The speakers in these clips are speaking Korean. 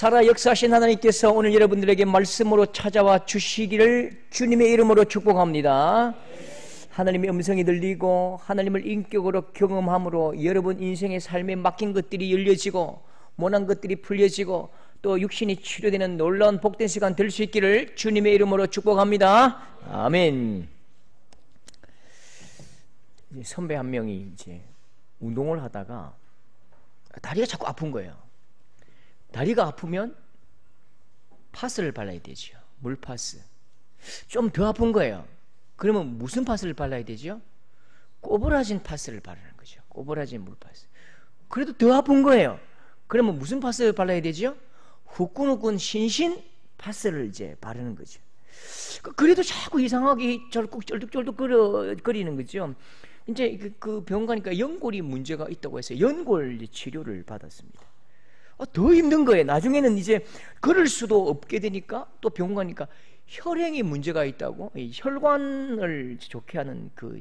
살아 역사하신 하나님께서 오늘 여러분들에게 말씀으로 찾아와 주시기를 주님의 이름으로 축복합니다. 하나님의 음성이 들리고 하나님을 인격으로 경험함으로 여러분 인생의 삶에 막힌 것들이 열려지고 모난 것들이 풀려지고 또 육신이 치료되는 놀라운 복된 시간 될 수 있기를 주님의 이름으로 축복합니다. 아멘. 선배 한 명이 이제 운동을 하다가 다리가 자꾸 아픈 거예요. 다리가 아프면 파스를 발라야 되죠. 물파스. 좀 더 아픈 거예요. 그러면 무슨 파스를 발라야 되죠? 꼬부라진 파스를 바르는 거죠. 꼬부라진 물파스. 그래도 더 아픈 거예요. 그러면 무슨 파스를 발라야 되죠? 후끈후끈 신신 파스를 이제 바르는 거죠. 그래도 자꾸 이상하게 쩔뚝쩔뚝 거리는 거죠. 이제 그 병원 가니까 연골이 문제가 있다고 해서 연골 치료를 받았습니다. 더 힘든 거예요. 나중에는 이제 걸을 수도 없게 되니까 또 병원 가니까 혈행에 문제가 있다고 혈관을 좋게 하는 그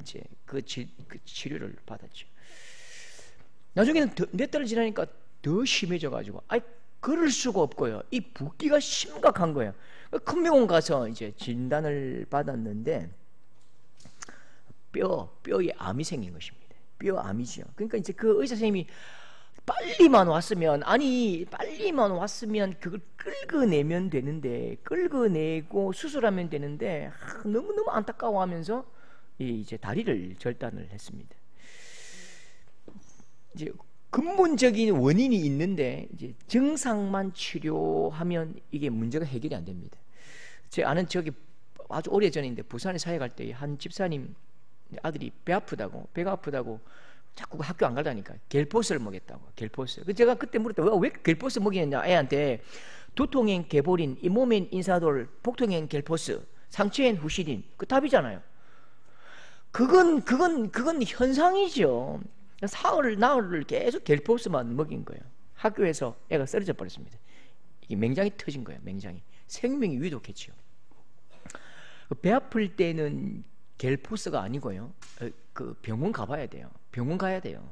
치료를 받았죠. 나중에는 몇 달 지나니까 더 심해져 가지고 걸을 수가 없고요. 이 붓기가 심각한 거예요. 큰 병원 가서 이제 진단을 받았는데 뼈에 암이 생긴 것입니다. 뼈암이죠. 그러니까 이제 그 의사 선생님이 빨리만 왔으면 그걸 끌어내면 되는데 끌어내고 수술하면 되는데 너무너무 안타까워하면서 이제 다리를 절단을 했습니다. 이제 근본적인 원인이 있는데 이제 증상만 치료하면 이게 문제가 해결이 안 됩니다. 제 아는 저기 아주 오래전인데 부산에 사회 갈 때 한 집사님 아들이 배가 아프다고 자꾸 학교 안 가다니까 겔포스를 먹였다고. 겔포스. 제가 그때 물었다. 왜 겔포스 먹이느냐 애한테. 두통엔 개보린, 잇몸엔 인사돌, 복통엔 겔포스, 상처엔 후시린. 그 답이잖아요. 그건 현상이죠. 나흘을 계속 겔포스만 먹인 거예요. 학교에서 애가 쓰러져 버렸습니다. 이게 맹장이 터진 거예요. 맹장이. 생명이 위독했죠. 배 아플 때는 겔포스가 아니고요. 그 병원 가봐야 돼요. 병원 가야 돼요.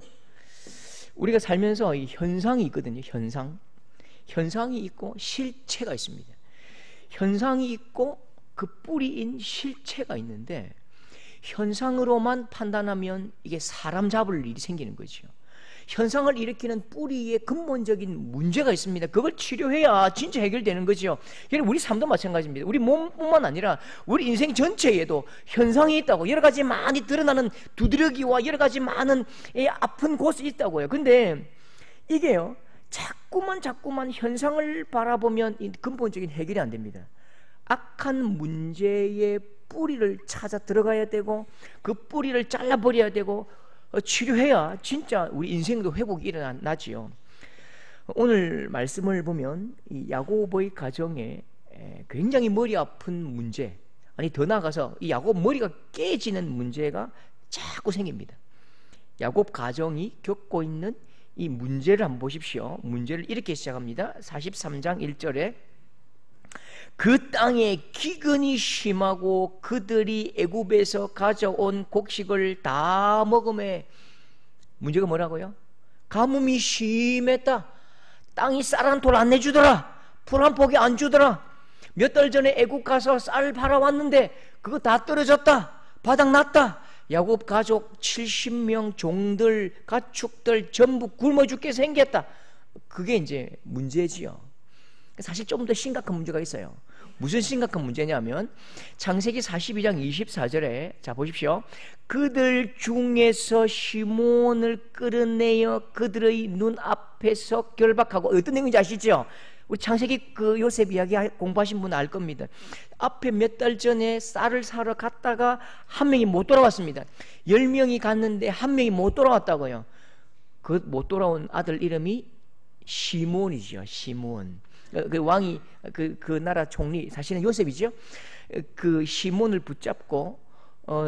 우리가 살면서 이 현상이 있거든요. 현상이 있고 실체가 있습니다. 현상이 있고 그 뿌리인 실체가 있는데 현상으로만 판단하면 이게 사람 잡을 일이 생기는 거죠. 현상을 일으키는 뿌리에 근본적인 문제가 있습니다. 그걸 치료해야 진짜 해결되는 거죠. 우리 삶도 마찬가지입니다. 우리 몸뿐만 아니라 우리 인생 전체에도 현상이 있다고. 여러 가지 많이 드러나는 두드러기와 여러 가지 많은 아픈 곳이 있다고요. 근데 이게요, 자꾸만 현상을 바라보면 근본적인 해결이 안 됩니다. 악한 문제의 뿌리를 찾아 들어가야 되고 그 뿌리를 잘라버려야 되고 치료해야 진짜 우리 인생도 회복이 일어나지요. 오늘 말씀을 보면 이 야곱의 가정에 굉장히 머리 아픈 문제, 더 나아가서 이 야곱 머리가 깨지는 문제가 자꾸 생깁니다. 야곱 가정이 겪고 있는 이 문제를 한번 보십시오. 문제를 이렇게 시작합니다. 43장 1절에 그 땅에 기근이 심하고 그들이 애굽에서 가져온 곡식을 다 먹음에 문제가 뭐라고요? 가뭄이 심했다. 땅이 쌀 한 톨 안 내주더라. 풀 한 포기 안 주더라. 몇 달 전에 애굽 가서 쌀 팔아왔는데 그거 다 떨어졌다. 바닥났다. 야곱 가족 70명 종들 가축들 전부 굶어 죽게 생겼다. 그게 이제 문제지요. 사실 좀 더 심각한 문제가 있어요. 무슨 심각한 문제냐면 창세기 42장 24절에 자 보십시오. 그들 중에서 시몬을 끌어내어 그들의 눈앞에서 결박하고. 어떤 내용인지 아시죠? 우리 창세기 그 요셉 이야기 공부하신 분은 알 겁니다. 앞에 몇 달 전에 쌀을 사러 갔다가 한 명이 못 돌아왔습니다. 10명이 갔는데 한 명이 못 돌아왔다고요. 그 못 돌아온 아들 이름이 시몬이죠. 시몬. 그 왕이 그 나라 총리 사실은 요셉이죠. 그 시몬을 붙잡고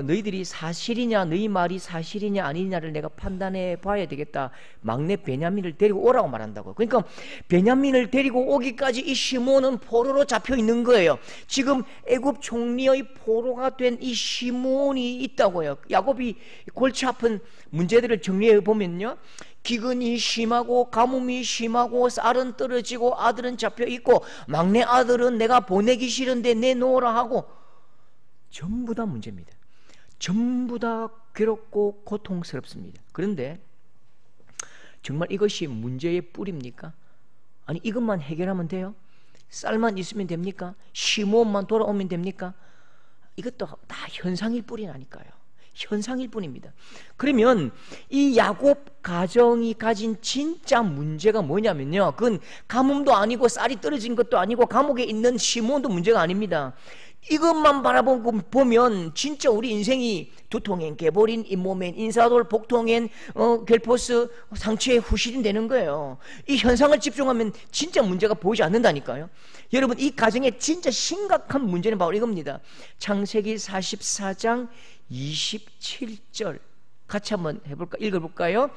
너희들이 사실이냐, 너희 말이 사실이냐 아니냐를 내가 판단해 봐야 되겠다. 막내 베냐민을 데리고 오라고 말한다고. 그러니까 베냐민을 데리고 오기까지 이 시몬은 포로로 잡혀 있는 거예요. 지금 애굽 총리의 포로가 된 이 시몬이 있다고요. 야곱이 골치 아픈 문제들을 정리해 보면요, 기근이 심하고 가뭄이 심하고 쌀은 떨어지고 아들은 잡혀 있고 막내 아들은 내가 보내기 싫은데 내놓으라 하고 전부 다 문제입니다. 전부 다 괴롭고 고통스럽습니다. 그런데 정말 이것이 문제의 뿌리입니까? 아니 이것만 해결하면 돼요? 쌀만 있으면 됩니까? 시몬만 돌아오면 됩니까? 이것도 다 현상일 뿐이라니까요. 현상일 뿐입니다. 그러면 이 야곱 가정이 가진 진짜 문제가 뭐냐면요, 그건 가뭄도 아니고 쌀이 떨어진 것도 아니고 감옥에 있는 시몬도 문제가 아닙니다. 이것만 바라보면 진짜 우리 인생이 두통엔 개보린, 잇몸엔 인사돌, 복통엔 결포스, 상처에 후실이 되는 거예요. 이 현상을 집중하면 진짜 문제가 보이지 않는다니까요. 여러분, 이 가정의 진짜 심각한 문제는 바로 이겁니다. 창세기 44장 27절 같이 한번 읽어볼까요?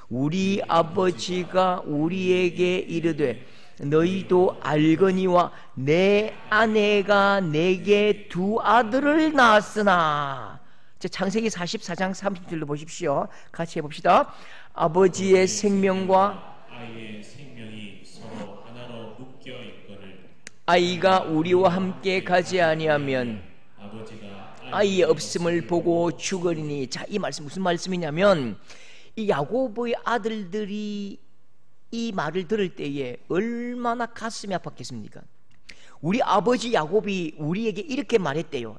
우리 아버지가 우리에게 이르되 너희도 알거니와 내 아내가 내게 두 아들을 낳았으나. 창세기 44장 30절로 보십시오. 같이 해봅시다. 아버지의 생명과 아이의 생명이 서로 하나로 묶여 있거늘 아이가 우리와 함께 가지 아니하면 아버지가 아이의 없음을 보고 죽으리니. 자, 이 말씀 무슨 말씀이냐면 이 야곱의 아들들이 이 말을 들을 때에 얼마나 가슴이 아팠겠습니까? 우리 아버지 야곱이 우리에게 이렇게 말했대요.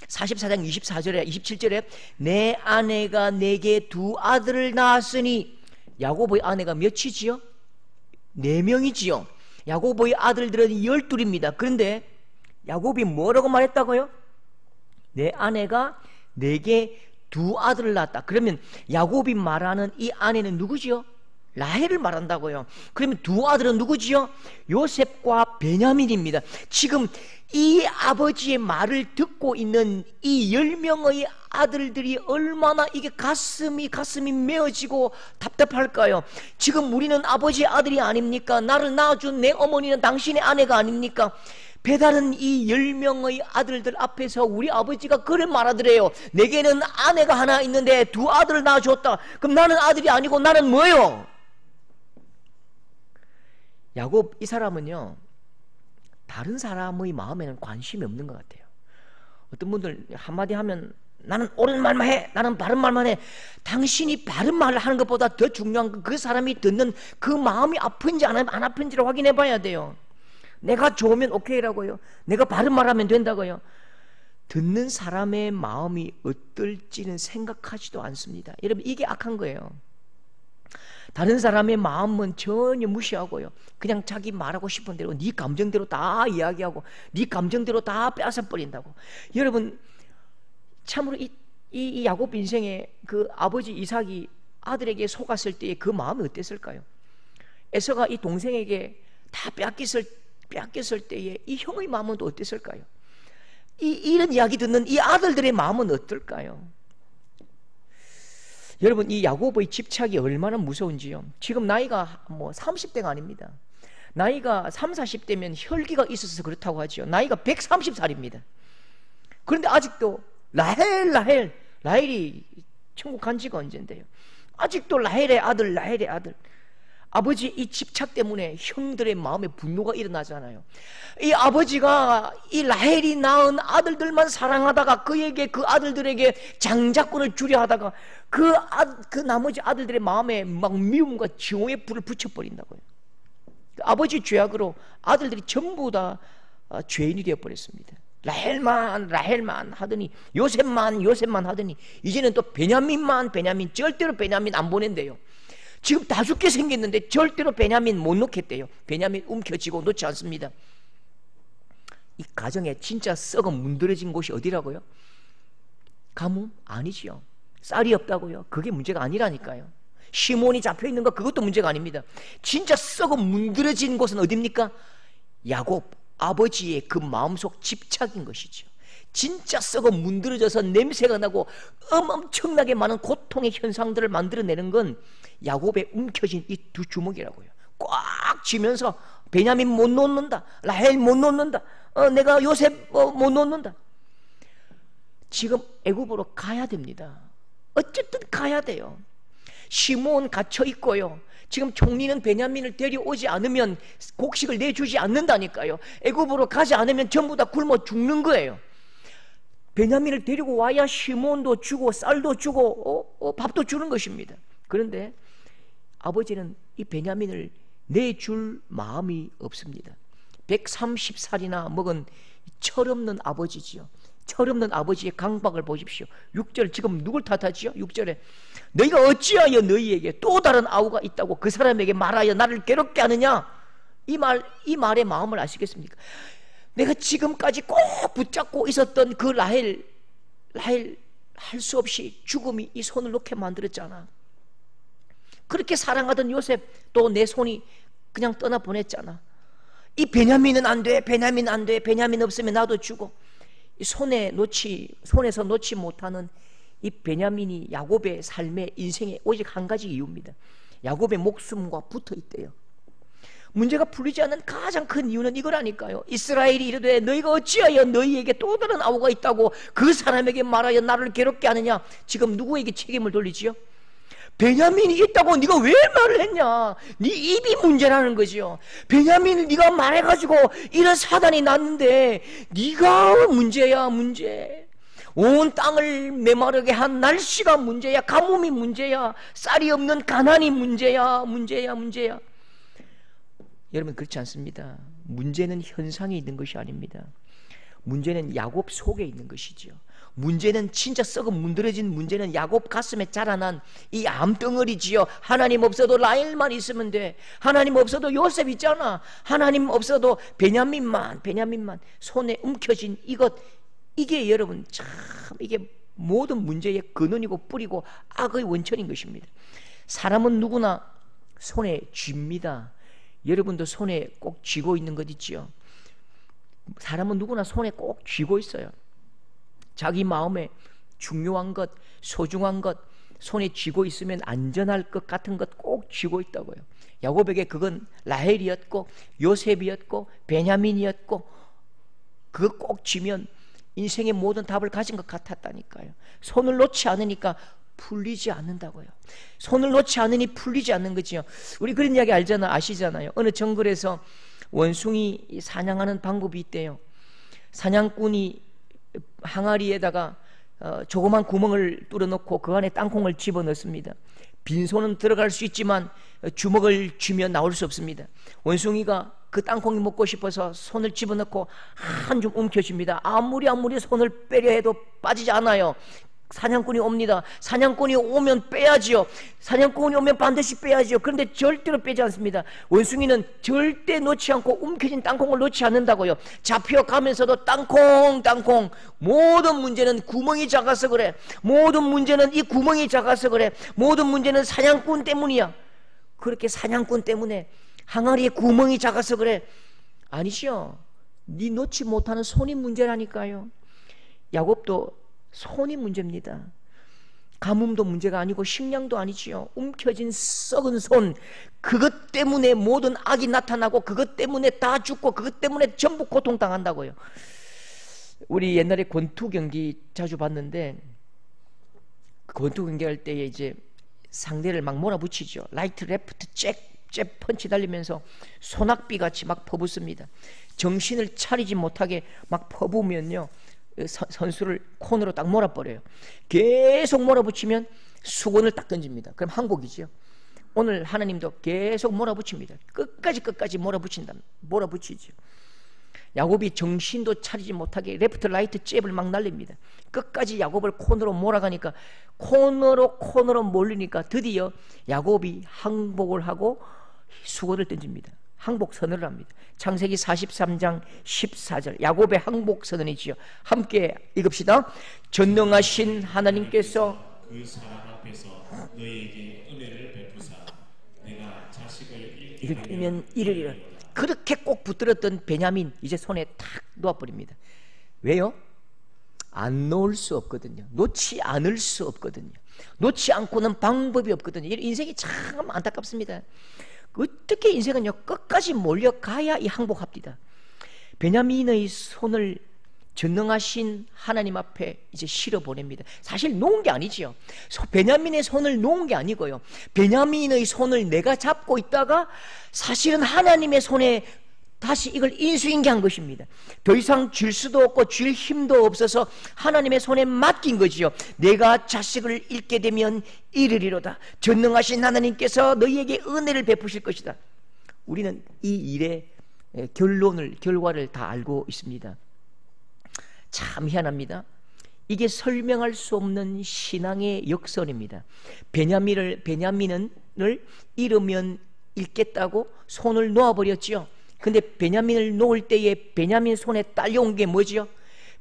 44장 24절에 27절에 내 아내가 내게 두 아들을 낳았으니. 야곱의 아내가 몇이지요? 4명이지요. 야곱의 아들들은 12입니다. 그런데 야곱이 뭐라고 말했다고요? 내 아내가 내게 두 아들을 낳았다. 그러면 야곱이 말하는 이 아내는 누구지요? 라헬을 말한다고요. 그러면 두 아들은 누구지요? 요셉과 베냐민입니다. 지금 이 아버지의 말을 듣고 있는 이 10명의 아들들이 얼마나 이게 가슴이 메어지고 답답할까요? 지금 우리는 아버지의 아들이 아닙니까? 나를 낳아준 내 어머니는 당신의 아내가 아닙니까? 배다른 이 10명의 아들들 앞에서 우리 아버지가 그를 말하더래요. 내게는 아내가 하나 있는데 두 아들을 낳아줬다. 그럼 나는 아들이 아니고 나는 뭐예요? 야곱 이 사람은요, 다른 사람의 마음에는 관심이 없는 것 같아요. 어떤 분들 한마디 하면 나는 옳은 말만 해, 나는 바른 말만 해. 당신이 바른 말을 하는 것보다 더 중요한 건 그 사람이 듣는 그 마음이 아픈지 안 아픈지를 확인해 봐야 돼요. 내가 좋으면 오케이라고요. 내가 바른 말하면 된다고요. 듣는 사람의 마음이 어떨지는 생각하지도 않습니다. 여러분, 이게 악한 거예요. 다른 사람의 마음은 전혀 무시하고요, 그냥 자기 말하고 싶은 대로 네 감정대로 다 이야기하고 네 감정대로 다 빼앗아 버린다고. 여러분, 참으로 이 야곱 인생에 그 아버지 이삭이 아들에게 속았을 때의 그 마음이 어땠을까요? 에서가 이 동생에게 다 빼앗겼을 때에 이 형의 마음은 또 어땠을까요? 이런 이야기 듣는 이 아들들의 마음은 어떨까요? 여러분, 이 야곱의 집착이 얼마나 무서운지요. 지금 나이가 30대가 아닙니다. 나이가 30, 40대면 혈기가 있어서 그렇다고 하죠. 나이가 130살입니다. 그런데 아직도 라헬이 천국 간 지가 언젠데요. 아직도 라헬의 아들. 아버지 이 집착 때문에 형들의 마음에 분노가 일어나잖아요. 이 아버지가 이 라헬이 낳은 아들들만 사랑하다가 그에게 그 아들들에게 장자권을 주려 하다가 그 나머지 아들들의 마음에 막 미움과 증오의 불을 붙여버린다고요. 아버지 죄악으로 아들들이 전부 다 죄인이 되어버렸습니다. 라헬만 하더니 요셉만 하더니 이제는 또 베냐민 절대로 베냐민 안 보낸대요. 지금 다 죽게 생겼는데 절대로 베냐민 못 놓겠대요. 베냐민 움켜쥐고 놓지 않습니다. 이 가정에 진짜 썩어 문드러진 곳이 어디라고요? 가뭄? 아니지요. 쌀이 없다고요? 그게 문제가 아니라니까요. 시몬이 잡혀있는 거 그것도 문제가 아닙니다. 진짜 썩어 문드러진 곳은 어디입니까? 야곱 아버지의 그 마음속 집착인 것이죠. 진짜 썩어 문드러져서 냄새가 나고 엄청나게 많은 고통의 현상들을 만들어내는 건 야곱의 움켜진 이 두 주먹이라고요. 꽉 쥐면서 베냐민 못 놓는다, 라헬 못 놓는다, 내가 요셉 못 놓는다. 지금 애굽으로 가야 됩니다. 어쨌든 가야 돼요. 시므온 갇혀 있고요. 지금 총리는 베냐민을 데려오지 않으면 곡식을 내주지 않는다니까요. 애굽으로 가지 않으면 전부 다 굶어 죽는 거예요. 베냐민을 데리고 와야 시므온도 주고 쌀도 주고 밥도 주는 것입니다. 그런데 아버지는 이 베냐민을 내줄 마음이 없습니다. 130살이나 먹은 철없는 아버지지요. 철없는 아버지의 강박을 보십시오. 6절 지금 누굴 탓하지요? 6절에 너희가 어찌하여 너희에게 또 다른 아우가 있다고 그 사람에게 말하여 나를 괴롭게 하느냐? 이 말의 마음을 아시겠습니까? 내가 지금까지 꼭 붙잡고 있었던 그 라헬 할 수 없이 죽음이 이 손을 놓게 만들었잖아. 그렇게 사랑하던 요셉 또 내 손이 그냥 떠나보냈잖아. 이 베냐민은 안 돼, 베냐민 안 돼, 베냐민 없으면 나도 죽어. 이 손에서 놓지 못하는 이 베냐민이 야곱의 삶의 인생의 오직 한 가지 이유입니다. 야곱의 목숨과 붙어 있대요. 문제가 풀리지 않는 가장 큰 이유는 이거라니까요. 이스라엘이 이르되 너희가 어찌하여 너희에게 또 다른 아우가 있다고 그 사람에게 말하여 나를 괴롭게 하느냐? 지금 누구에게 책임을 돌리지요? 베냐민이 있다고 네가 왜 말을 했냐? 네 입이 문제라는 거지요. 베냐민을 네가 말해가지고 이런 사단이 났는데 네가 문제야, 문제. 온 땅을 메마르게 한 날씨가 문제야, 가뭄이 문제야, 쌀이 없는 가난이 문제야, 문제야, 문제야. 여러분 그렇지 않습니다. 문제는 현상에 있는 것이 아닙니다. 문제는 야곱 속에 있는 것이지요. 문제는 진짜 썩은 문드러진 문제는 야곱 가슴에 자라난 이 암덩어리지요. 하나님 없어도 라헬만 있으면 돼. 하나님 없어도 요셉 있잖아. 하나님 없어도 베냐민만 손에 움켜진 이게 여러분 참 이게 모든 문제의 근원이고 뿌리고 악의 원천인 것입니다. 사람은 누구나 손에 쥡니다. 여러분도 손에 꼭 쥐고 있는 것 있지요. 사람은 누구나 손에 꼭 쥐고 있어요. 자기 마음에 중요한 것, 소중한 것 손에 쥐고 있으면 안전할 것 같은 것 꼭 쥐고 있다고요. 야곱에게 그건 라헬이었고 요셉이었고 베냐민이었고 그거 꼭 쥐면 인생의 모든 답을 가진 것 같았다니까요. 손을 놓지 않으니까 풀리지 않는다고요. 손을 놓지 않으니 풀리지 않는 거지요. 우리 그런 이야기 아시잖아요. 어느 정글에서 원숭이 사냥하는 방법이 있대요. 사냥꾼이 항아리에다가 조그만 구멍을 뚫어놓고 그 안에 땅콩을 집어넣습니다. 빈손은 들어갈 수 있지만 주먹을 쥐면 나올 수 없습니다. 원숭이가 그 땅콩이 먹고 싶어서 손을 집어넣고 한 줌 움켜쥡니다. 아무리 손을 빼려 해도 빠지지 않아요. 사냥꾼이 옵니다. 사냥꾼이 오면 빼야지요. 사냥꾼이 오면 반드시 빼야지요. 그런데 절대로 빼지 않습니다. 원숭이는 절대 놓지 않고 움켜진 땅콩을 놓지 않는다고요. 잡혀가면서도 땅콩 모든 문제는 구멍이 작아서 그래. 모든 문제는 이 구멍이 작아서 그래. 모든 문제는 사냥꾼 때문이야. 그렇게 사냥꾼 때문에 항아리에 구멍이 작아서 그래. 아니죠. 네 놓지 못하는 손이 문제라니까요. 야곱도 손이 문제입니다. 가뭄도 문제가 아니고 식량도 아니지요. 움켜진 썩은 손, 그것 때문에 모든 악이 나타나고 그것 때문에 다 죽고 그것 때문에 전부 고통당한다고요. 우리 옛날에 권투 경기 자주 봤는데 권투 경기할 때에 이제 상대를 막 몰아붙이죠. 라이트, 레프트, 잽 펀치 달리면서 소낙비같이 막 퍼붓습니다. 정신을 차리지 못하게 막 퍼부으면요 선수를 코너로 딱 몰아버려요. 계속 몰아붙이면 수건을 딱 던집니다. 그럼 항복이죠. 오늘 하나님도 계속 몰아붙입니다. 끝까지 몰아붙이죠. 야곱이 정신도 차리지 못하게 레프트 라이트 잽을 막 날립니다. 끝까지 야곱을 코너로 몰아가니까 코너로 몰리니까 드디어 야곱이 항복을 하고 수건을 던집니다. 항복 선언을 합니다. 창세기 43장 14절 야곱의 항복 선언이지요. 함께 읽읍시다. 전능하신 하나님께서 그 사람 앞에서 너희에게 은혜를 베푸사 내가 자식을 잃으면 이르리라. 그렇게 꼭 붙들었던 베냐민 이제 손에 탁 놓아버립니다. 왜요? 안 놓을 수 없거든요. 놓지 않을 수 없거든요. 놓지 않고는 방법이 없거든요. 인생이 참 안타깝습니다. 어떻게 인생은요 끝까지 몰려가야 이 항복합니다. 베냐민의 손을 전능하신 하나님 앞에 이제 실어 보냅니다. 사실 놓은 게 아니지요. 베냐민의 손을 놓은 게 아니고요. 베냐민의 손을 내가 잡고 있다가 사실은 하나님의 손에 다시 이걸 인수인계한 것입니다. 더 이상 줄 수도 없고 줄 힘도 없어서 하나님의 손에 맡긴 거지요. 내가 자식을 잃게 되면 이르리로다. 전능하신 하나님께서 너희에게 은혜를 베푸실 것이다. 우리는 이 일의 결과를 다 알고 있습니다. 참 희한합니다. 이게 설명할 수 없는 신앙의 역설입니다. 베냐민을 잃으면 잃겠다고 손을 놓아버렸지요. 근데 베냐민을 놓을 때에 베냐민 손에 딸려온 게 뭐지요?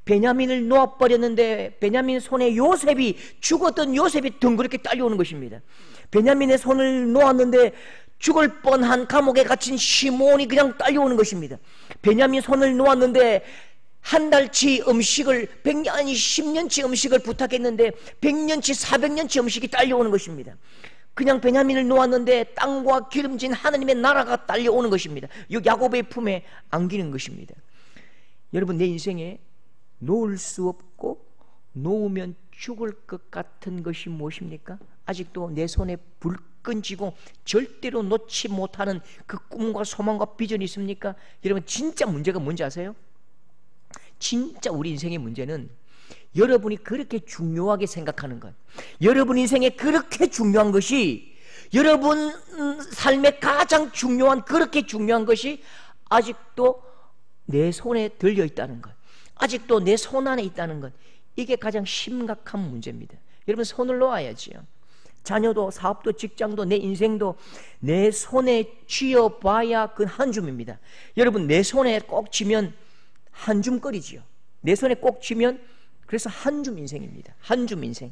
베냐민을 놓아버렸는데 베냐민 손에 요셉이, 죽었던 요셉이 덩그렇게 딸려오는 것입니다. 베냐민의 손을 놓았는데 죽을 뻔한 감옥에 갇힌 시몬이 그냥 딸려오는 것입니다. 베냐민 손을 놓았는데 한 달치 음식을 10년치 음식을 부탁했는데 100년치 400년치 음식이 딸려오는 것입니다. 그냥 베냐민을 놓았는데 땅과 기름진 하나님의 나라가 딸려오는 것입니다. 야곱의 품에 안기는 것입니다. 여러분, 내 인생에 놓을 수 없고 놓으면 죽을 것 같은 것이 무엇입니까? 아직도 내 손에 불끈 쥐고 절대로 놓지 못하는 그 꿈과 소망과 비전이 있습니까? 여러분, 진짜 문제가 뭔지 아세요? 진짜 우리 인생의 문제는 여러분이 그렇게 중요하게 생각하는 것, 여러분 인생에 그렇게 중요한 것이, 여러분 삶에 가장 중요한, 그렇게 중요한 것이 아직도 내 손에 들려 있다는 것, 아직도 내 손 안에 있다는 것, 이게 가장 심각한 문제입니다. 여러분, 손을 놓아야지요. 자녀도 사업도 직장도 내 인생도 내 손에 쥐어봐야 그 한 줌입니다. 여러분, 내 손에 꼭 쥐면 한 줌거리지요. 내 손에 꼭 쥐면 그래서 한 줌 인생입니다. 한 줌 인생.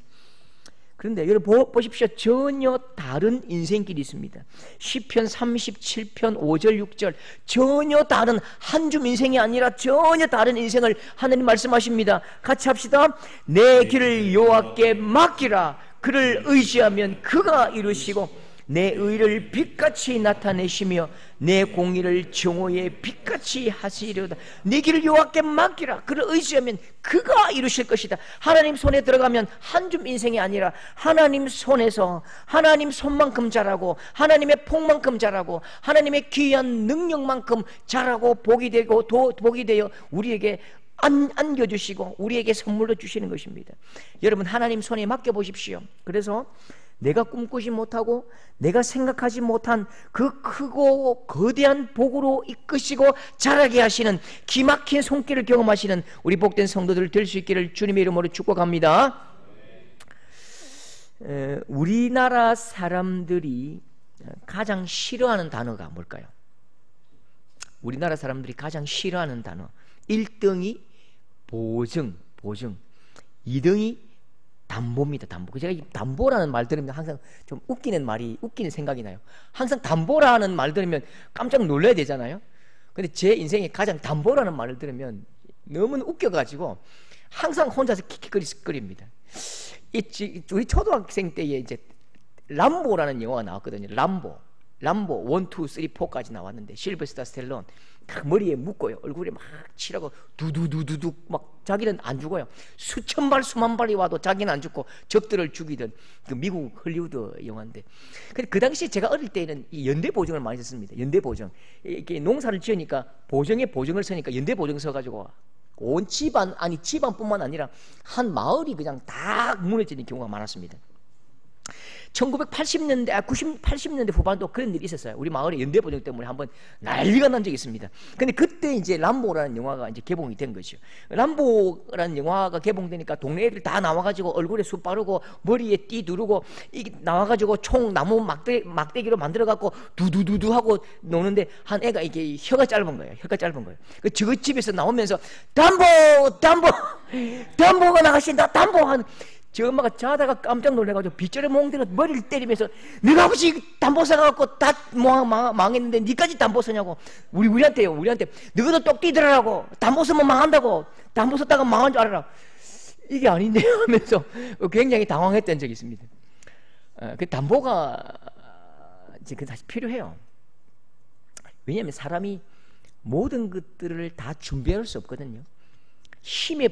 그런데 여러분 보십시오. 전혀 다른 인생길이 있습니다. 시편 37편 5절 6절 전혀 다른 한 줌 인생이 아니라 전혀 다른 인생을 하나님 말씀하십니다. 같이 합시다. 내 길을 여호와께 맡기라. 그를 의지하면 그가 이루시고 내 의를 빛같이 나타내시며 내 공의를 정오의 빛같이 하시리로다. 내 길을 여호와께 맡기라. 그를 의지하면 그가 이루실 것이다. 하나님 손에 들어가면 한 줌 인생이 아니라 하나님 손에서 하나님 손만큼 자라고, 하나님의 복만큼 자라고, 하나님의 귀한 능력만큼 자라고 복이 되고 복이 되어 우리에게 안겨주시고 우리에게 선물로 주시는 것입니다. 여러분, 하나님 손에 맡겨보십시오. 그래서 내가 꿈꾸지 못하고 내가 생각하지 못한 그 크고 거대한 복으로 이끄시고 자라게 하시는 기막힌 손길을 경험하시는 우리 복된 성도들 될 수 있기를 주님의 이름으로 축복합니다. 우리나라 사람들이 가장 싫어하는 단어가 뭘까요? 우리나라 사람들이 가장 싫어하는 단어 1등이 보증, 2등이 담보입니다. 담보. 제가 이 담보라는 말 들으면 항상 좀 웃기는 생각이 나요. 항상 담보라는 말 들으면 깜짝 놀라야 되잖아요. 근데 제 인생에 가장 담보라는 말을 들으면 너무 웃겨가지고 항상 혼자서 킥킥거립니다. 우리 초등학생 때에 이제 람보라는 영화가 나왔거든요. 람보 1, 2, 3, 4까지 나왔는데 실버스타 스텔론 머리에 묶고요. 얼굴에 막 칠하고 두두두두두 막 자기는 안 죽어요. 수천 발 수만 발이 와도 자기는 안 죽고 적들을 죽이던 그 미국 헐리우드 영화인데, 근데 그 당시 제가 어릴 때는 이 연대 보증을 많이 썼습니다. 연대 보증. 이렇게 농사를 지으니까 보증에 보증을 쓰니까 연대 보증 써가지고 온 집안, 아니 집안뿐만 아니라 한 마을이 그냥 다 무너지는 경우가 많았습니다. 1980년대, 80년대 후반도 그런 일이 있었어요. 우리 마을에 연대보증 때문에 한번 난리가 난 적이 있습니다. 근데 그때 이제 람보라는 영화가 이제 개봉이 된 거죠. 람보라는 영화가 개봉되니까 동네 애들 다 나와가지고 얼굴에 수 바르고 머리에 띠 두르고 이게 나와가지고 총 나무 막대기로 만들어갖고 두두두두 하고 노는데 한 애가 이게 혀가 짧은 거예요. 그 저집에서 나오면서 담보가 나가신다. 담보 저 엄마가 자다가 깜짝 놀래가지고 빗자루 몽대로 머리를 때리면서 내가 혹시 담보 사갖고 다 망했는데 니까지 담보 쓰냐고. 우리한테 너희도 똑 뛰더라고. 담보 쓰면 망한다고. 담보 썼다가 망한 줄 알아라. 이게 아닌데 하면서 굉장히 당황했던 적이 있습니다. 그 담보가 이제 다시 필요해요. 왜냐하면 사람이 모든 것들을 다 준비할 수 없거든요. 힘에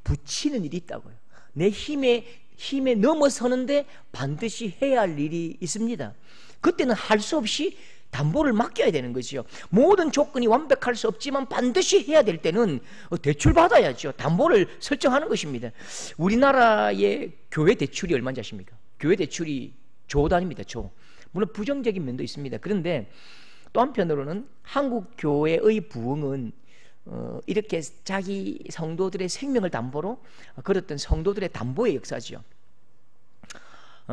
부치는 일이 있다고요. 내 힘에 넘어서는데 반드시 해야 할 일이 있습니다. 그때는 할 수 없이 담보를 맡겨야 되는 거죠. 모든 조건이 완벽할 수 없지만 반드시 해야 될 때는 대출 받아야죠. 담보를 설정하는 것입니다. 우리나라의 교회 대출이 얼마인지 아십니까? 교회 대출이 조 단위입니다. 조. 물론 부정적인 면도 있습니다. 그런데 또 한편으로는 한국 교회의 부흥은 이렇게 자기 성도들의 생명을 담보로 걸었던 성도들의 담보의 역사지요.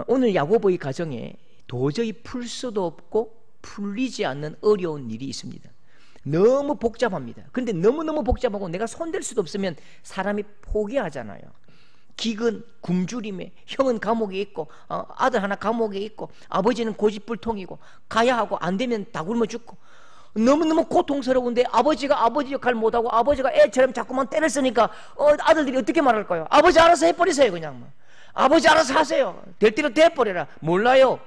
오늘 야고보의 가정에 도저히 풀 수도 없고 풀리지 않는 어려운 일이 있습니다. 너무 복잡합니다. 그런데 너무너무 복잡하고 내가 손댈 수도 없으면 사람이 포기하잖아요. 기근, 굶주림에 형은 감옥에 있고 아들 하나 감옥에 있고 아버지는 고집불통이고 가야 하고 안 되면 다 굶어 죽고 너무너무 고통스러운데 아버지가 아버지 역할 못하고 아버지가 애처럼 자꾸만 때를 쓰니까 아들들이 어떻게 말할까요? 아버지 알아서 해버리세요. 그냥 뭐. 아버지 알아서 하세요. 될 대로 돼버려라. 몰라요.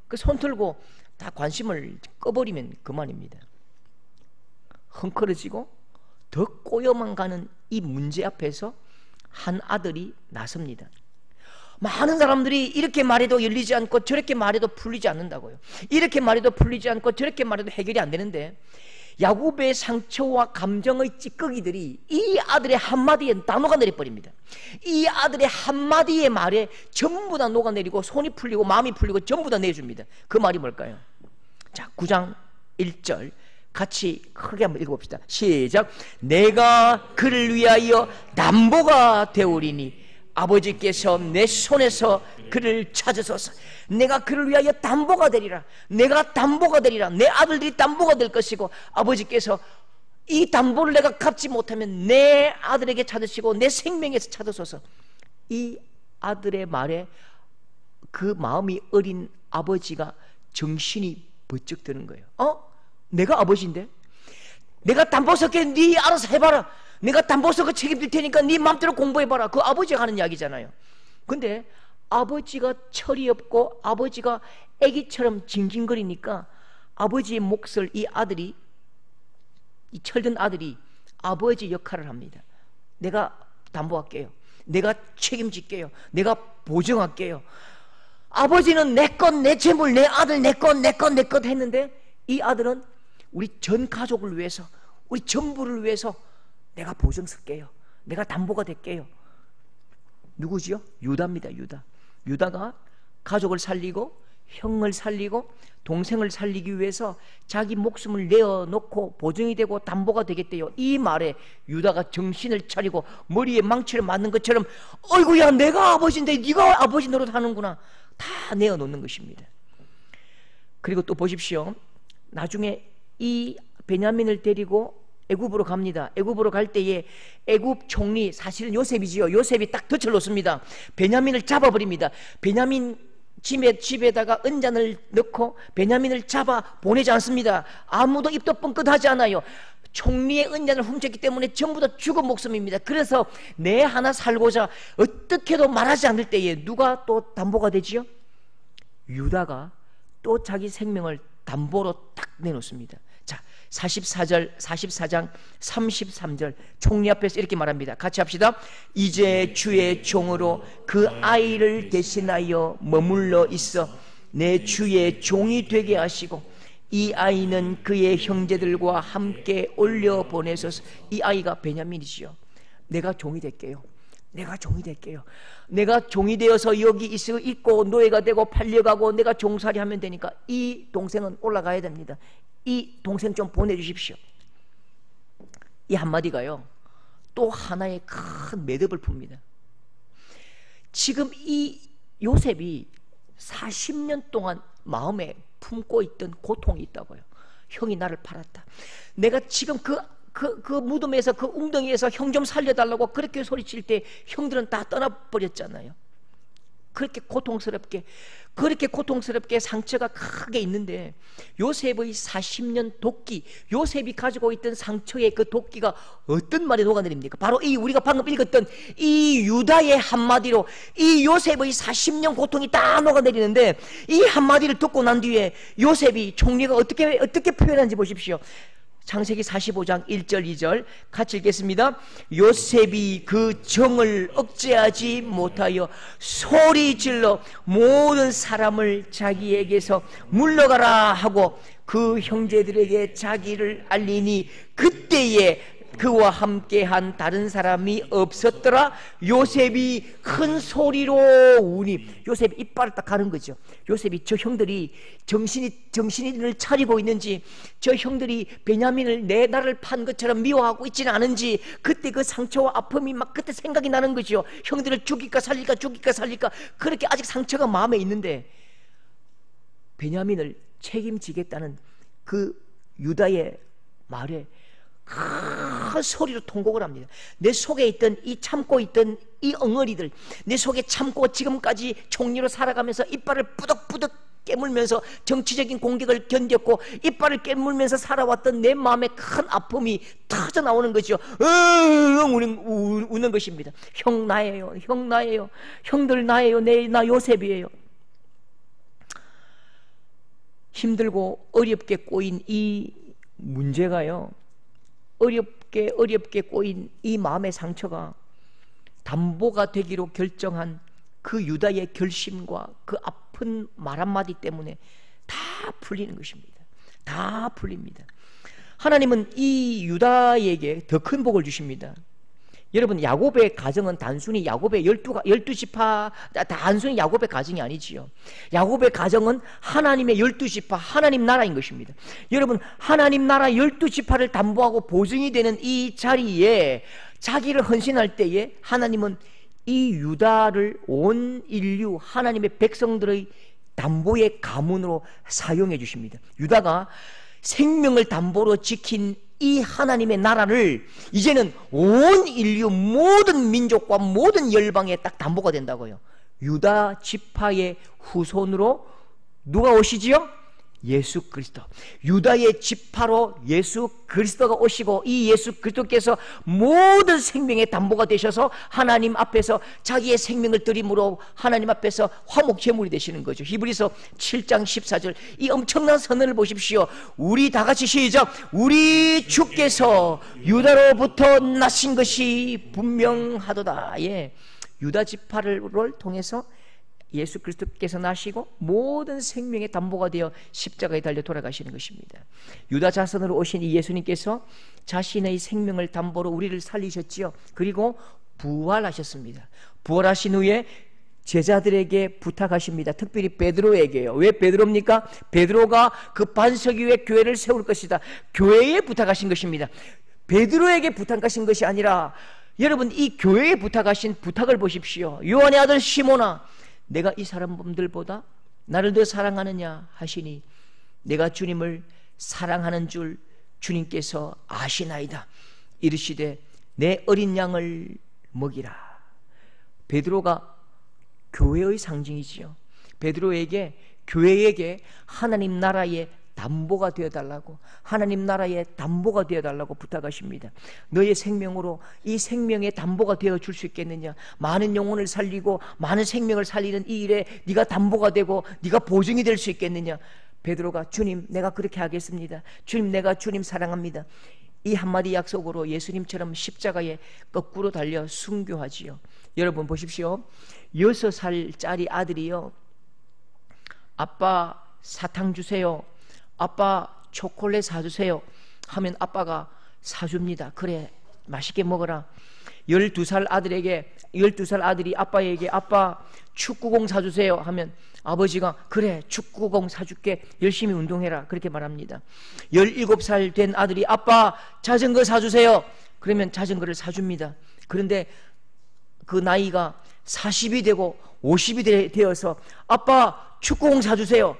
그 손 틀고 다 관심을 꺼버리면 그만입니다. 헝클어지고 더 꼬여만 가는 이 문제 앞에서 한 아들이 나섭니다. 많은 사람들이 이렇게 말해도 열리지 않고 저렇게 말해도 풀리지 않는다고요. 이렇게 말해도 풀리지 않고 저렇게 말해도 해결이 안 되는데 야곱의 상처와 감정의 찌꺼기들이 이 아들의 한마디에 다 녹아내려버립니다. 이 아들의 한마디의 말에 전부 다 녹아내리고 손이 풀리고 마음이 풀리고 전부 다 내줍니다. 그 말이 뭘까요? 자, 9장 1절 같이 크게 한번 읽어봅시다. 시작. 내가 그를 위하여 담보가 되오리니 아버지께서 내 손에서 그를 찾으소서. 내가 그를 위하여 담보가 되리라. 내가 담보가 되리라. 내 아들들이 담보가 될 것이고 아버지께서 이 담보를 내가 갚지 못하면 내 아들에게 찾으시고 내 생명에서 찾으소서. 이 아들의 말에 그 마음이 어린 아버지가 정신이 번쩍 드는 거예요. 내가 아버지인데? 내가 담보 섞게 네 알아서 해봐라. 내가 담보 섞어 책임질 테니까 네 마음대로 공부해봐라. 그 아버지가 하는 이야기잖아요. 근데 아버지가 철이 없고 아버지가 애기처럼 징징거리니까 아버지의 몫을 이 아들이, 이 철든 아들이 아버지 역할을 합니다. 내가 담보할게요. 내가 책임질게요. 내가 보증할게요. 아버지는 내 것, 내 재물, 내 아들, 내 것, 내 것, 내 것 했는데 이 아들은 우리 전 가족을 위해서, 우리 전부를 위해서 내가 보증 쓸게요. 내가 담보가 될게요. 누구지요? 유다입니다. 유다. 유다가 가족을 살리고 형을 살리고 동생을 살리기 위해서 자기 목숨을 내어놓고 보증이 되고 담보가 되겠대요. 이 말에 유다가 정신을 차리고 머리에 망치를 맞는 것처럼 어이구야 내가 아버지인데 네가 아버지 노릇하는구나. 다 내어놓는 것입니다. 그리고 또 보십시오. 나중에 이 베냐민을 데리고 애굽으로 갑니다. 애굽으로 갈 때에 애굽 총리, 사실은 요셉이지요. 요셉이 딱 덫을 놓습니다. 베냐민을 잡아버립니다. 베냐민 집에다가 은잔을 넣고 베냐민을 잡아 보내지 않습니다. 아무도 입도 뻥끗하지 않아요. 총리의 은잔을 훔쳤기 때문에 전부 다 죽은 목숨입니다. 그래서 내 하나 살고자 어떻게도 말하지 않을 때에 누가 또 담보가 되지요? 유다가 또 자기 생명을 담보로 딱 내놓습니다. 자, 44장 33절 총리 앞에서 이렇게 말합니다. 같이 합시다. 이제 주의 종으로 그 아이를 대신하여 머물러 있어 내 주의 종이 되게 하시고 이 아이는 그의 형제들과 함께 올려 보내소서. 이 아이가 베냐민이지요. 내가 종이 될게요. 내가 종이 될게요. 내가 종이 되어서 여기 있고 노예가 되고 팔려가고 내가 종살이 하면 되니까 이 동생은 올라가야 됩니다. 이 동생 좀 보내주십시오. 이 한마디가요 또 하나의 큰 매듭을 풉니다. 지금 이 요셉이 40년 동안 마음에 품고 있던 고통이 있다고요. 형이 나를 팔았다. 내가 지금 그 무덤에서 그 웅덩이에서 형 좀 살려달라고 그렇게 소리칠 때 형들은 다 떠나버렸잖아요. 그렇게 고통스럽게 상처가 크게 있는데 요셉의 40년 도끼, 요셉이 가지고 있던 상처의 그 도끼가 어떤 말에 녹아내립니까? 바로 이 우리가 방금 읽었던 이 유다의 한마디로 이 요셉의 40년 고통이 다 녹아내리는데 이 한마디를 듣고 난 뒤에 요셉이 총리가 어떻게 표현하는지 보십시오. 창세기 45장 1절 2절 같이 읽겠습니다. 요셉이 그 정을 억제하지 못하여 소리질러 모든 사람을 자기에게서 물러가라 하고 그 형제들에게 자기를 알리니 그때에 그와 함께한 다른 사람이 없었더라. 요셉이 큰 소리로 우니, 요셉이 이빨을 딱 가는 거죠. 요셉이 저 형들이 정신을 차리고 있는지, 저 형들이 베냐민을 내 나를 판 것처럼 미워하고 있지는 않은지, 그때 그 상처와 아픔이 막 그때 생각이 나는 거죠. 형들을 죽일까 살릴까 죽일까 살릴까, 그렇게 아직 상처가 마음에 있는데 베냐민을 책임지겠다는 그 유다의 말에 큰 소리로 통곡을 합니다. 내 속에 있던 이 참고 있던 이 엉어리들, 내 속에 참고 지금까지 총리로 살아가면서 이빨을 뿌덕뿌덕 깨물면서 정치적인 공격을 견뎠고 이빨을 깨물면서 살아왔던 내 마음의 큰 아픔이 터져 나오는 거죠. 우는 것입니다. 형 나예요, 형 나예요, 형들 나예요, 나 요셉이에요. 힘들고 어렵게 꼬인 이 문제가요, 어렵게 꼬인 이 마음의 상처가 담보가 되기로 결정한 그 유다의 결심과 그 아픈 말 한마디 때문에 다 풀리는 것입니다. 다 풀립니다. 하나님은 이 유다에게 더 큰 복을 주십니다. 여러분, 야곱의 가정은 단순히 야곱의 12지파, 단순히 야곱의 가정이 아니지요. 야곱의 가정은 하나님의 12지파, 하나님 나라인 것입니다. 여러분, 하나님 나라 12지파를 담보하고 보증이 되는 이 자리에 자기를 헌신할 때에 하나님은 이 유다를 온 인류 하나님의 백성들의 담보의 가문으로 사용해 주십니다. 유다가 생명을 담보로 지킨 이 하나님의 나라를 이제는 온 인류 모든 민족과 모든 열방에 딱 담보가 된다고요. 유다 지파의 후손으로 누가 오시지요? 예수 그리스도. 유다의 지파로 예수 그리스도가 오시고 이 예수 그리스도께서 모든 생명의 담보가 되셔서 하나님 앞에서 자기의 생명을 드림으로 하나님 앞에서 화목제물이 되시는 거죠. 히브리서 7장 14절 이 엄청난 선언을 보십시오. 우리 다 같이 시작. 우리 주께서 유다로부터 나신 것이 분명하도다. 예. 유다 지파를 통해서 예수 그리스도께서 나시고 모든 생명의 담보가 되어 십자가에 달려 돌아가시는 것입니다. 유다 자손으로 오신 이 예수님께서 자신의 생명을 담보로 우리를 살리셨지요. 그리고 부활하셨습니다. 부활하신 후에 제자들에게 부탁하십니다. 특별히 베드로에게요. 왜 베드로입니까? 베드로가 그 반석 위에 교회를 세울 것이다. 교회에 부탁하신 것입니다. 베드로에게 부탁하신 것이 아니라 여러분, 이 교회에 부탁하신 부탁을 보십시오. 요한의 아들 시몬아, 내가 이 사람들보다 나를 더 사랑하느냐 하시니 내가 주님을 사랑하는 줄 주님께서 아시나이다. 이르시되 내 어린 양을 먹이라. 베드로가 교회의 상징이지요. 베드로에게, 교회에게 하나님 나라의 담보가 되어달라고, 하나님 나라의 담보가 되어달라고 부탁하십니다. 너의 생명으로 이 생명의 담보가 되어줄 수 있겠느냐. 많은 영혼을 살리고 많은 생명을 살리는 이 일에 네가 담보가 되고 네가 보증이 될 수 있겠느냐. 베드로가 주님, 내가 그렇게 하겠습니다. 주님, 내가 주님 사랑합니다. 이 한마디 약속으로 예수님처럼 십자가에 거꾸로 달려 순교하지요. 여러분 보십시오. 6살짜리 아들이요, 아빠 사탕 주세요, 아빠 초콜릿 사주세요 하면 아빠가 사줍니다. 그래, 맛있게 먹어라. 12살 아들이 아빠에게 아빠 축구공 사주세요 하면 아버지가 그래, 축구공 사줄게, 열심히 운동해라, 그렇게 말합니다. 17살 된 아들이 아빠 자전거 사주세요 그러면 자전거를 사줍니다. 그런데 그 나이가 40이 되고 50이 되어서 아빠 축구공 사주세요.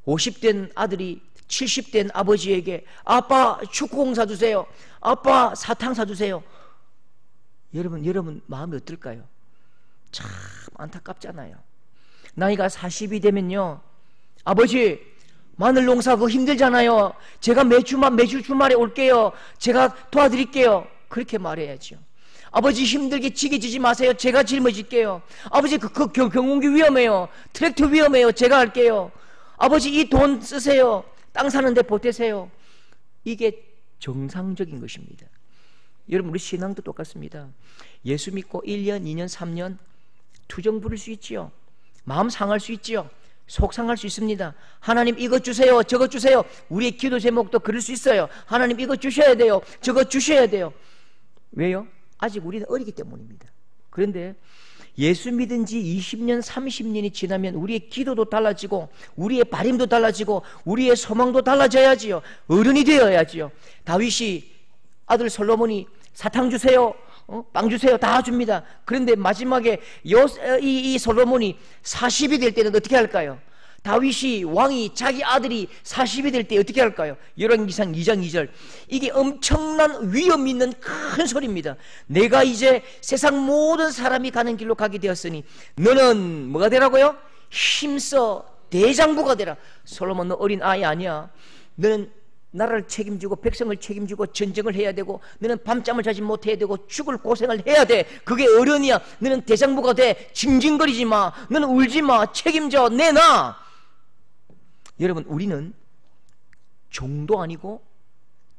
50된 아들이 70된 아버지에게 아빠 축구공 사주세요, 아빠 사탕 사주세요. 여러분 마음이 어떨까요? 참 안타깝잖아요. 나이가 40이 되면요, 아버지 마늘 농사 그거 힘들잖아요, 제가 매주 주말에 올게요, 제가 도와드릴게요, 그렇게 말해야죠. 아버지 힘들게 지게 지지 마세요, 제가 짊어질게요. 아버지 그 경운기 위험해요, 트랙터 위험해요, 제가 할게요. 아버지 이 돈 쓰세요, 땅 사는데 보태세요. 이게 정상적인 것입니다. 여러분, 우리 신앙도 똑같습니다. 예수 믿고 1년, 2년, 3년 투정 부릴 수 있지요. 마음 상할 수 있지요. 속상할 수 있습니다. 하나님 이것 주세요, 저것 주세요. 우리의 기도 제목도 그럴 수 있어요. 하나님 이것 주셔야 돼요, 저것 주셔야 돼요. 왜요? 아직 우리는 어리기 때문입니다. 그런데 예수 믿은 지 20년, 30년이 지나면 우리의 기도도 달라지고 우리의 바람도 달라지고 우리의 소망도 달라져야지요. 어른이 되어야지요. 다윗이 아들 솔로몬이 사탕 주세요, 빵 주세요, 다 줍니다. 그런데 마지막에 이 솔로몬이 40이 될 때는 어떻게 할까요? 다윗이 왕이 자기 아들이 40이 될 때 어떻게 할까요? 열왕기상 2장 2절. 이게 엄청난 위험 있는 큰 소리입니다. 내가 이제 세상 모든 사람이 가는 길로 가게 되었으니 너는 뭐가 되라고요? 힘써 대장부가 되라. 솔로몬, 너 어린 아이 아니야. 너는 나라를 책임지고 백성을 책임지고 전쟁을 해야 되고 너는 밤잠을 자지 못해야 되고 죽을 고생을 해야 돼. 그게 어른이야. 너는 대장부가 돼. 징징거리지 마. 너는 울지 마. 책임져. 내놔. 여러분, 우리는 종도 아니고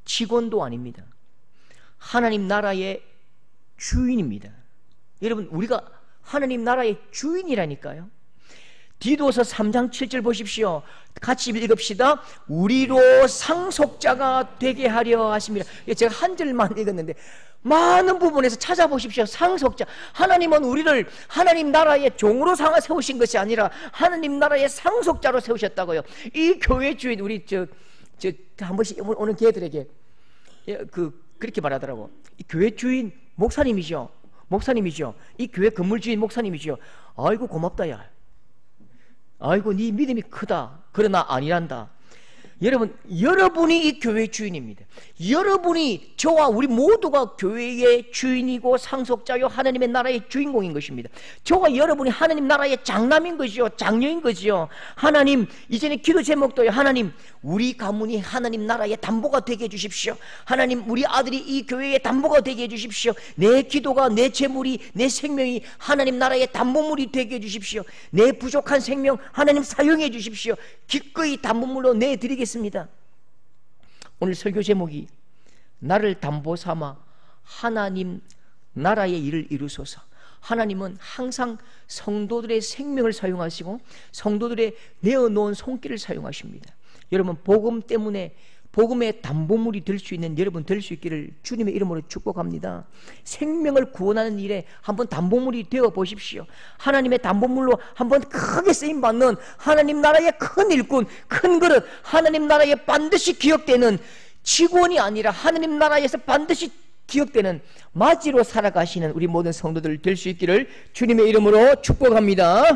직원도 아닙니다. 하나님 나라의 주인입니다. 여러분, 우리가 하나님 나라의 주인이라니까요. 디도서 3장 7절 보십시오. 같이 읽읍시다. 우리로 상속자가 되게 하려 하십니다. 제가 한 절만 읽었는데 많은 부분에서 찾아보십시오. 상속자. 하나님은 우리를 하나님 나라의 종으로 세우신 것이 아니라 하나님 나라의 상속자로 세우셨다고요. 이 교회 주인, 우리 한 번씩 오는 개들에게 그렇게 말하더라고. 이 교회 주인 목사님이죠. 이 교회 건물 주인 목사님이죠. 아이고 고맙다 야. 아이고 네 믿음이 크다. 그러나 아니란다. 여러분, 여러분이 이 교회의 주인입니다. 여러분이, 저와 우리 모두가 교회의 주인이고 상속자요 하나님의 나라의 주인공인 것입니다. 저와 여러분이 하나님 나라의 장남인 것이요, 장녀인 것이요. 하나님, 이전에 기도 제목도요. 하나님, 우리 가문이 하나님 나라의 담보가 되게 해주십시오. 하나님, 우리 아들이 이 교회의 담보가 되게 해주십시오. 내 기도가, 내 재물이, 내 생명이 하나님 나라의 담보물이 되게 해주십시오. 내 부족한 생명 하나님 사용해 주십시오. 기꺼이 담보물로 내드리겠습니다. 오늘 설교 제목이 나를 담보 삼아 하나님 나라의 일을 이루소서. 하나님은 항상 성도들의 생명을 사용하시고 성도들의 내어놓은 손길을 사용하십니다. 여러분, 복음 때문에 복음의 담보물이 될 수 있는 여러분 될 수 있기를 주님의 이름으로 축복합니다. 생명을 구원하는 일에 한번 담보물이 되어 보십시오. 하나님의 담보물로 한번 크게 쓰임받는 하나님 나라의 큰 일꾼, 큰 그릇, 하나님 나라에 반드시 기억되는 직원이 아니라 하나님 나라에서 반드시 기억되는 마지로 살아가시는 우리 모든 성도들 될 수 있기를 주님의 이름으로 축복합니다.